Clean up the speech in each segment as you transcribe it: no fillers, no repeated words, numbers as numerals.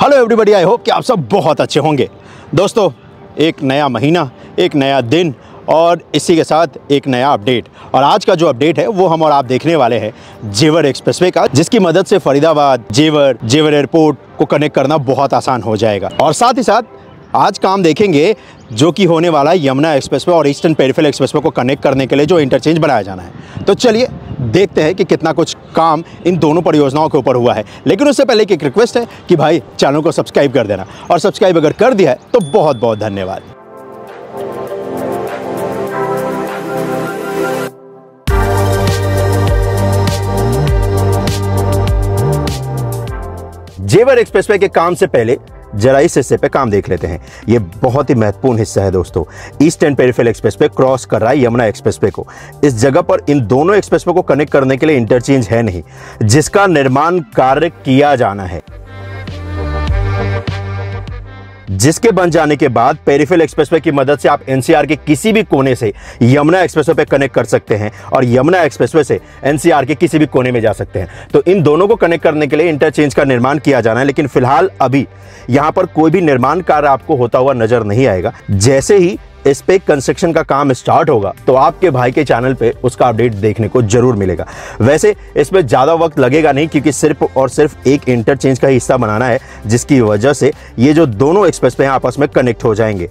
Hello everybody, I hope कि आप सब बहुत अच्छे होंगे। दोस्तों, एक नया महीना, एक नया दिन और इसी के साथ एक नया अपडेट। और आज का जो अपडेट है वो हम और आप देखने वाले हैं जेवर एक्सप्रेसवे का, जिसकी मदद से फरीदाबाद, जेवर एयरपोर्ट को कनेक्ट करना बहुत आसान हो जाएगा। और साथ ही साथ आज काम देखेंगे जो कि होने वाला है यमुना एक्सप्रेसवे और ईस्टर्न पेरिफेरल एक्सप्रेसवे को कनेक्ट करने के लिए जो इंटरचेंज बनाया जाना है। तो चलिए देखते हैं कि कितना कुछ काम इन दोनों परियोजनाओं के ऊपर हुआ है। लेकिन उससे पहले एक रिक्वेस्ट है कि भाई चैनल को सब्सक्राइब कर देना, और सब्सक्राइब अगर कर दिया है तो बहुत बहुत धन्यवाद। जेवर एक्सप्रेसवे के काम से पहले जरा इस हिस्से पे काम देख लेते हैं। ये बहुत ही महत्वपूर्ण हिस्सा है दोस्तों। ईस्टर्न पेरिफेरल एक्सप्रेसवे क्रॉस कर रहा है यमुना एक्सप्रेसवे को। इस जगह पर इन दोनों एक्सप्रेसवे को कनेक्ट करने के लिए इंटरचेंज है नहीं, जिसका निर्माण कार्य किया जाना है, जिसके बन जाने के बाद पेरिफेरल एक्सप्रेसवे की मदद से आप एनसीआर के किसी भी कोने से यमुना एक्सप्रेसवे पे कनेक्ट कर सकते हैं और यमुना एक्सप्रेसवे से एनसीआर के किसी भी कोने में जा सकते हैं। तो इन दोनों को कनेक्ट करने के लिए इंटरचेंज का निर्माण किया जाना है, लेकिन फिलहाल अभी यहां पर कोई भी निर्माण कार्य आपको होता हुआ नजर नहीं आएगा। जैसे ही इस पे कंस्ट्रक्शन का काम स्टार्ट होगा तो आपके भाई के चैनल पे उसका अपडेट देखने को जरूर मिलेगा। वैसे इसमें ज्यादा वक्त लगेगा नहीं, क्योंकि सिर्फ और सिर्फ एक इंटरचेंज का हिस्सा बनाना है, जिसकी वजह से ये जो दोनों एक्सप्रेसवे आपस में कनेक्ट हो जाएंगे।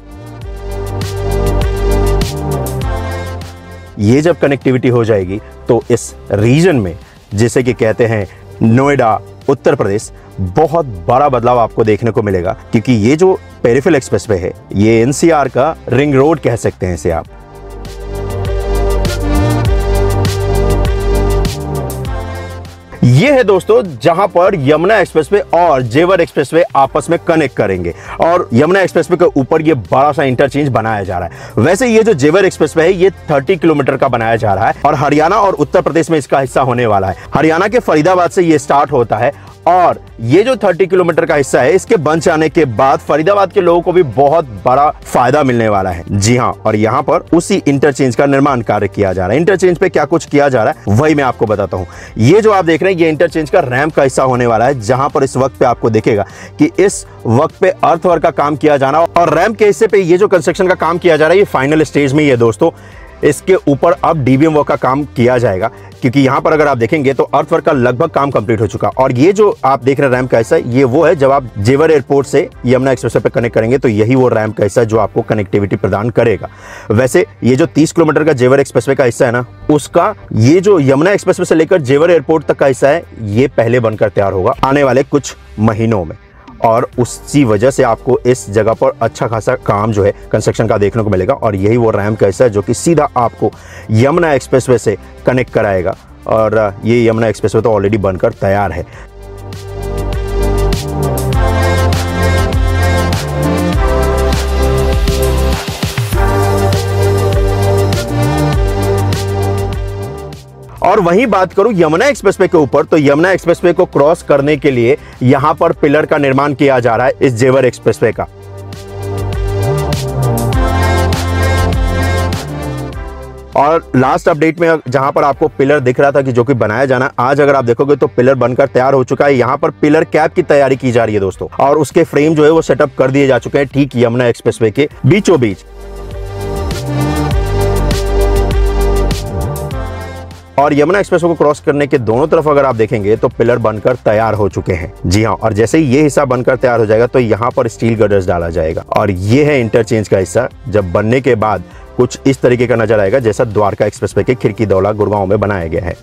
ये जब कनेक्टिविटी हो जाएगी तो इस रीजन में, जिसे कि कहते हैं नोएडा, उत्तर प्रदेश, बहुत बड़ा बदलाव आपको देखने को मिलेगा। क्योंकि ये जो पेरिफेरल एक्सप्रेसवे है, ये एनसीआर का रिंग रोड कह सकते हैं इसे आप। ये है दोस्तों जहां पर यमुना एक्सप्रेसवे और जेवर एक्सप्रेसवे आपस में कनेक्ट करेंगे, और यमुना एक्सप्रेसवे के ऊपर ये बड़ा सा इंटरचेंज बनाया जा रहा है। वैसे ये जो जेवर एक्सप्रेसवे है ये 30 किलोमीटर का बनाया जा रहा है और हरियाणा और उत्तर प्रदेश में इसका हिस्सा होने वाला है। हरियाणा के फरीदाबाद से ये स्टार्ट होता है, और ये जो 30 किलोमीटर का हिस्सा है, इसके बन जाने के बाद फरीदाबाद के लोगों को भी बहुत बड़ा फायदा मिलने वाला है। जी हाँ, और यहाँ पर उसी इंटरचेंज का निर्माण कार्य किया जा रहा है। इंटरचेंज पे क्या कुछ किया जा रहा है वही मैं आपको बताता हूँ। ये जो आप देख रहे हैं ये इंटरचेंज का रैंप का हिस्सा होने वाला है, जहां पर इस वक्त पे आपको दिखेगा कि इस वक्त पे अर्थवर्क का काम किया जाना, और रैंप के हिस्से पे ये जो कंस्ट्रक्शन का काम किया जा रहा है ये फाइनल स्टेज में ही है दोस्तों। इसके ऊपर अब डीबीएम वर्क का काम किया जाएगा, क्योंकि यहां पर अगर आप देखेंगे तो अर्थवर्क का लगभग काम कंप्लीट हो चुका। और ये जो आप देख रहे हैं रैंप का हिस्सा, ये वो है जब आप जेवर एयरपोर्ट से यमुना एक्सप्रेसवे पे कनेक्ट करेंगे तो यही वो रैंप का हिस्सा जो आपको कनेक्टिविटी प्रदान करेगा। वैसे ये जो 30 किलोमीटर का जेवर एक्सप्रेसवे का हिस्सा है ना, उसका ये जो यमुना एक्सप्रेसवे से लेकर जेवर एयरपोर्ट तक का हिस्सा है, ये पहले बनकर तैयार होगा आने वाले कुछ महीनों में, और उसी वजह से आपको इस जगह पर अच्छा खासा काम जो है कंस्ट्रक्शन का देखने को मिलेगा। और यही वो रैंप का हिस्सा है जो कि सीधा आपको यमुना एक्सप्रेसवे से कनेक्ट कराएगा, और ये यमुना एक्सप्रेसवे तो ऑलरेडी बनकर तैयार है। और वहीं बात करूं यमुना एक्सप्रेसवे के ऊपर, तो यमुना एक्सप्रेसवे को क्रॉस करने के लिए यहां पर पिलर का निर्माण किया जा रहा है इस जेवर एक्सप्रेसवे का। और लास्ट अपडेट में जहां पर आपको पिलर दिख रहा था कि जो कि बनाया जाना, आज अगर आप देखोगे तो पिलर बनकर तैयार हो चुका है। यहां पर पिलर कैप की तैयारी की जा रही है दोस्तों, और उसके फ्रेम जो है वो सेटअप कर दिए जा चुके हैं ठीक यमुना एक्सप्रेसवे के बीचों बीच। और यमुना एक्सप्रेसवे को क्रॉस करने के दोनों तरफ अगर आप देखेंगे तो पिलर बनकर तैयार हो चुके हैं। जी हाँ, और जैसे ही ये हिस्सा बनकर तैयार हो जाएगा तो यहाँ पर स्टील गर्डर्स डाला जाएगा, और ये है इंटरचेंज का हिस्सा। जब बनने के बाद कुछ इस तरीके का नजर आएगा जैसा द्वारका एक्सप्रेसवे के खिड़कीदौला गुड़गांव में बनाया गया है।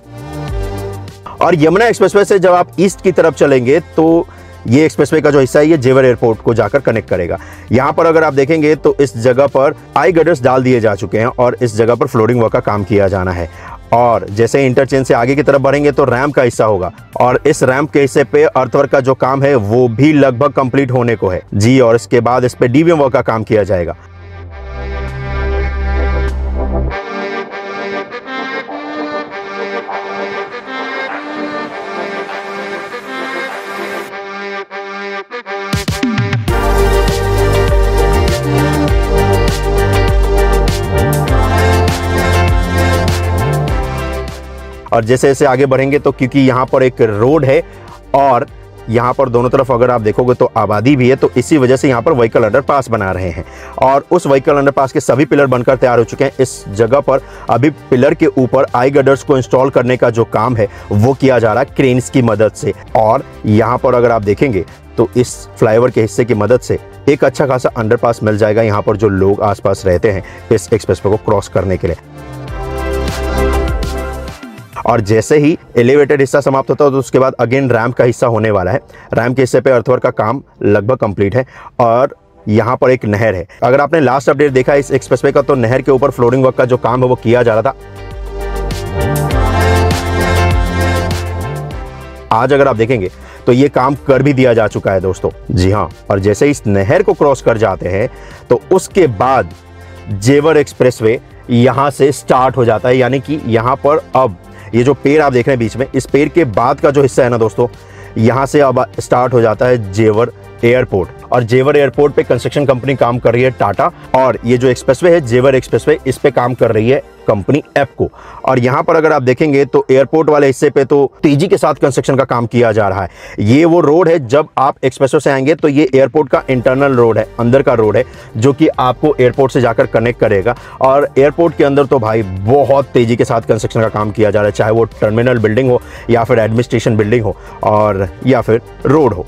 और यमुना एक्सप्रेसवे से जब आप ईस्ट की तरफ चलेंगे तो ये एक्सप्रेसवे का जो हिस्सा है ये जेवर एयरपोर्ट को जाकर कनेक्ट करेगा। यहाँ पर अगर आप देखेंगे तो इस जगह पर आई गर्डर्स डाल दिए जा चुके हैं, और इस जगह पर फ्लोरिंग वर्क का काम किया जाना है। और जैसे इंटरचेंज से आगे की तरफ बढ़ेंगे तो रैंप का हिस्सा होगा, और इस रैंप के हिस्से पे अर्थवर्क का जो काम है वो भी लगभग कंप्लीट होने को है जी। और इसके बाद इस पे डीबीएम वर्क का काम किया जाएगा। और जैसे जैसे आगे बढ़ेंगे तो क्योंकि यहाँ पर एक रोड है और यहाँ पर दोनों तरफ अगर आप देखोगे तो आबादी भी है, तो इसी वजह से यहाँ पर व्हीकल अंडरपास बना रहे हैं और उस व्हीकल अंडरपास के सभी पिलर बनकर तैयार हो चुके हैं। इस जगह पर अभी पिलर के ऊपर आई गर्डर्स को इंस्टॉल करने का जो काम है वो किया जा रहा है क्रेन्स की मदद से। और यहाँ पर अगर आप देखेंगे तो इस फ्लाईओवर के हिस्से की मदद से एक अच्छा खासा अंडरपास मिल जाएगा यहाँ पर जो लोग आसपास रहते हैं इस एक्सप्रेसवे को क्रॉस करने के लिए। और जैसे ही एलिवेटेड हिस्सा समाप्त होता है तो उसके बाद अगेन रैंप का हिस्सा होने वाला है। रैंप के हिस्से पे अर्थवर्क का काम लगभग कंप्लीट है और यहाँ पर एक नहर है। अगर आपने लास्ट अपडेट देखा इस एक्सप्रेसवे का तो नहर के ऊपर फ्लोरिंग वर्क का जो काम है वो किया जा रहा था। आज अगर आप देखेंगे तो ये काम कर भी दिया जा चुका है दोस्तों। जी हाँ, और जैसे इस नहर को क्रॉस कर जाते हैं तो उसके बाद जेवर एक्सप्रेसवे यहाँ से स्टार्ट हो जाता है। यानी कि यहाँ पर अब ये जो पेड़ आप देख रहे हैं बीच में, इस पेड़ के बाद का जो हिस्सा है ना दोस्तों, यहाँ से अब स्टार्ट हो जाता है जेवर एयरपोर्ट। और जेवर एयरपोर्ट पे कंस्ट्रक्शन कंपनी काम कर रही है टाटा, और ये जो एक्सप्रेसवे है जेवर एक्सप्रेसवे, इस पे काम कर रही है कंपनी एप्को। और यहाँ पर अगर आप देखेंगे तो एयरपोर्ट वाले हिस्से पे तो तेजी के साथ कंस्ट्रक्शन का काम किया जा रहा है। ये वो रोड है, जब आप एक्सप्रेसवे से आएंगे तो ये एयरपोर्ट का इंटरनल रोड है, अंदर का रोड है जो कि आपको एयरपोर्ट से जाकर कनेक्ट करेगा। और एयरपोर्ट के अंदर तो भाई बहुत तेजी के साथ कंस्ट्रक्शन का काम किया जा रहा है, चाहे वो टर्मिनल बिल्डिंग हो या फिर एडमिनिस्ट्रेशन बिल्डिंग हो और या फिर रोड हो।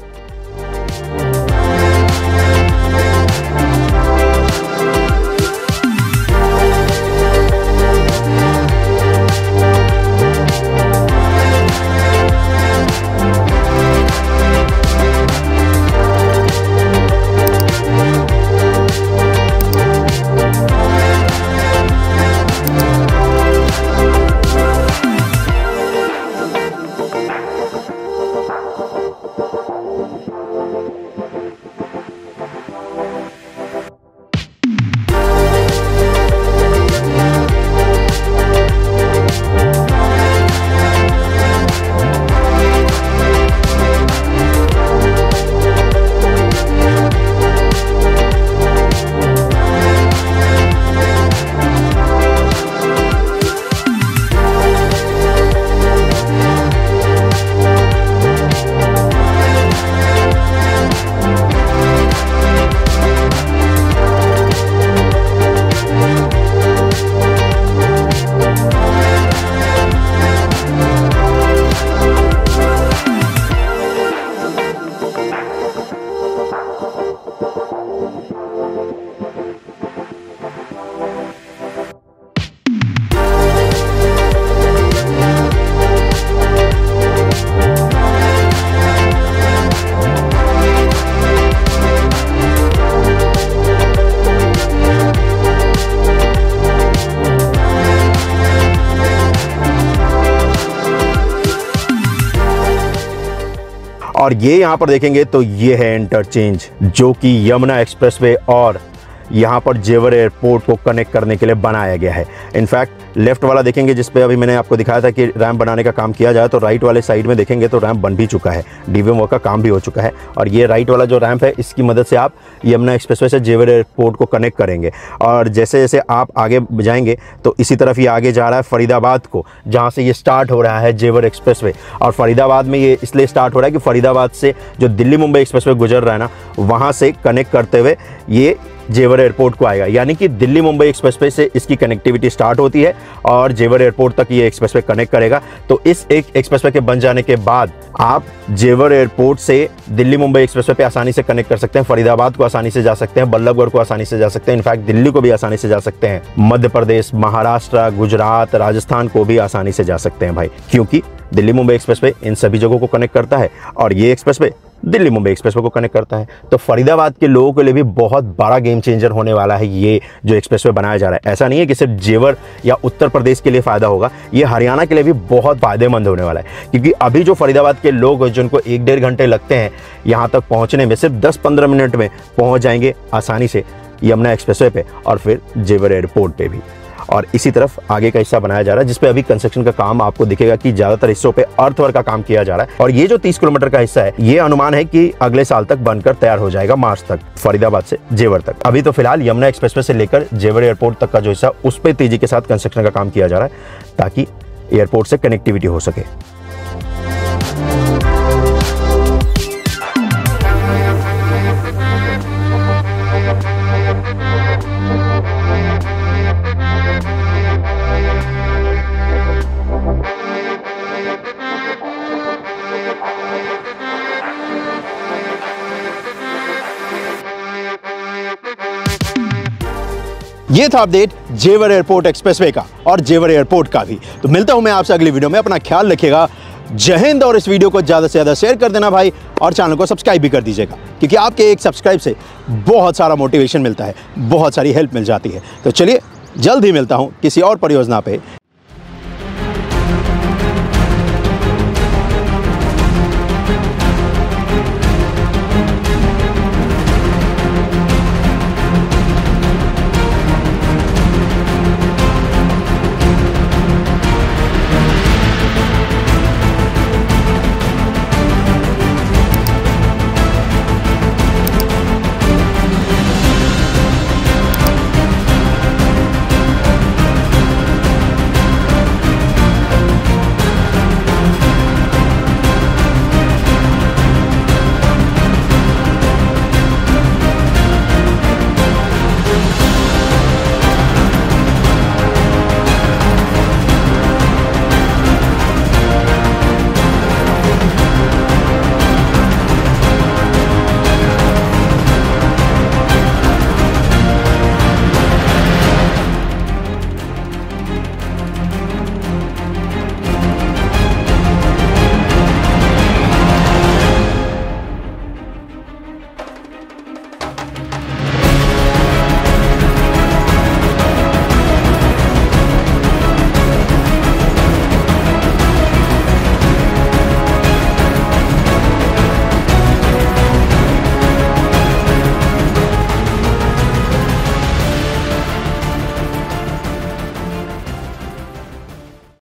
और ये यहाँ पर देखेंगे तो ये है इंटरचेंज जो कि यमुना एक्सप्रेसवे और यहाँ पर जेवर एयरपोर्ट को कनेक्ट करने के लिए बनाया गया है। इनफैक्ट लेफ्ट वाला देखेंगे जिस पे अभी मैंने आपको दिखाया था कि रैंप बनाने का काम किया जाए, तो राइट वाले साइड में देखेंगे तो रैंप बन भी चुका है, डीवीएम वर्क का काम भी हो चुका है। और ये राइट वाला जो रैंप है इसकी मदद से आप यमुना एक्सप्रेसवे से जेवर एयरपोर्ट को कनेक्ट करेंगे। और जैसे जैसे आप आगे जाएंगे तो इसी तरफ ये आगे जा रहा है फरीदाबाद को, जहाँ से ये स्टार्ट हो रहा है जेवर एक्सप्रेसवे। और फरीदाबाद में ये इसलिए स्टार्ट हो रहा है कि फरीदाबाद से जो दिल्ली मुंबई एक्सप्रेसवे गुजर रहा है ना, वहाँ से कनेक्ट करते हुए ये जेवर एयरपोर्ट को आएगा। यानी कि दिल्ली मुंबई एक्सप्रेसवे से इसकी कनेक्टिविटी स्टार्ट होती है और जेवर एयरपोर्ट तक ये एक्सप्रेसवे कनेक्ट करेगा। तो इस एक एक्सप्रेसवे के बन जाने के बाद आप जेवर एयरपोर्ट से दिल्ली मुंबई एक्सप्रेसवे पे आसानी से कनेक्ट कर सकते हैं, फरीदाबाद को आसानी से जा सकते हैं, बल्लभगढ़ को आसानी से जा सकते हैं, इनफैक्ट दिल्ली को भी आसानी से जा सकते हैं, मध्य प्रदेश, महाराष्ट्र, गुजरात, राजस्थान को भी आसानी से जा सकते हैं भाई, क्योंकि दिल्ली मुंबई एक्सप्रेसवे इन सभी जगहों को कनेक्ट करता है और ये एक्सप्रेसवे दिल्ली मुंबई एक्सप्रेसवे को कनेक्ट करता है। तो फरीदाबाद के लोगों के लिए भी बहुत बड़ा गेम चेंजर होने वाला है ये जो एक्सप्रेसवे बनाया जा रहा है। ऐसा नहीं है कि सिर्फ जेवर या उत्तर प्रदेश के लिए फ़ायदा होगा, ये हरियाणा के लिए भी बहुत फ़ायदेमंद होने वाला है। क्योंकि अभी जो फरीदाबाद के लोग जिनको 1-1.5 घंटे लगते हैं यहाँ तक पहुँचने में, सिर्फ 10-15 मिनट में पहुँच जाएंगे आसानी से यमुना एक्सप्रेसवे पे और फिर जेवर एयरपोर्ट पे भी। और इसी तरफ आगे का हिस्सा बनाया जा रहा है जिसपे अभी कंस्ट्रक्शन का काम आपको दिखेगा कि ज्यादातर हिस्सों पे अर्थवर्क का काम किया जा रहा है। और ये जो 30 किलोमीटर का हिस्सा है ये अनुमान है कि अगले साल तक बनकर तैयार हो जाएगा, मार्च तक, फरीदाबाद से जेवर तक। अभी तो फिलहाल यमुना एक्सप्रेसवे से लेकर जेवर एयरपोर्ट तक का जो हिस्सा उस पर तेजी के साथ कंस्ट्रक्शन का काम किया जा रहा है ताकि एयरपोर्ट से कनेक्टिविटी हो सके। ये था अपडेट जेवर एयरपोर्ट एक्सप्रेसवे का और जेवर एयरपोर्ट का भी। तो मिलता हूं मैं आपसे अगली वीडियो में, अपना ख्याल रखिएगा। जय हिंद। और इस वीडियो को ज़्यादा से ज़्यादा शेयर कर देना भाई, और चैनल को सब्सक्राइब भी कर दीजिएगा, क्योंकि आपके एक सब्सक्राइब से बहुत सारा मोटिवेशन मिलता है, बहुत सारी हेल्प मिल जाती है। तो चलिए जल्द ही मिलता हूँ किसी और परियोजना पे।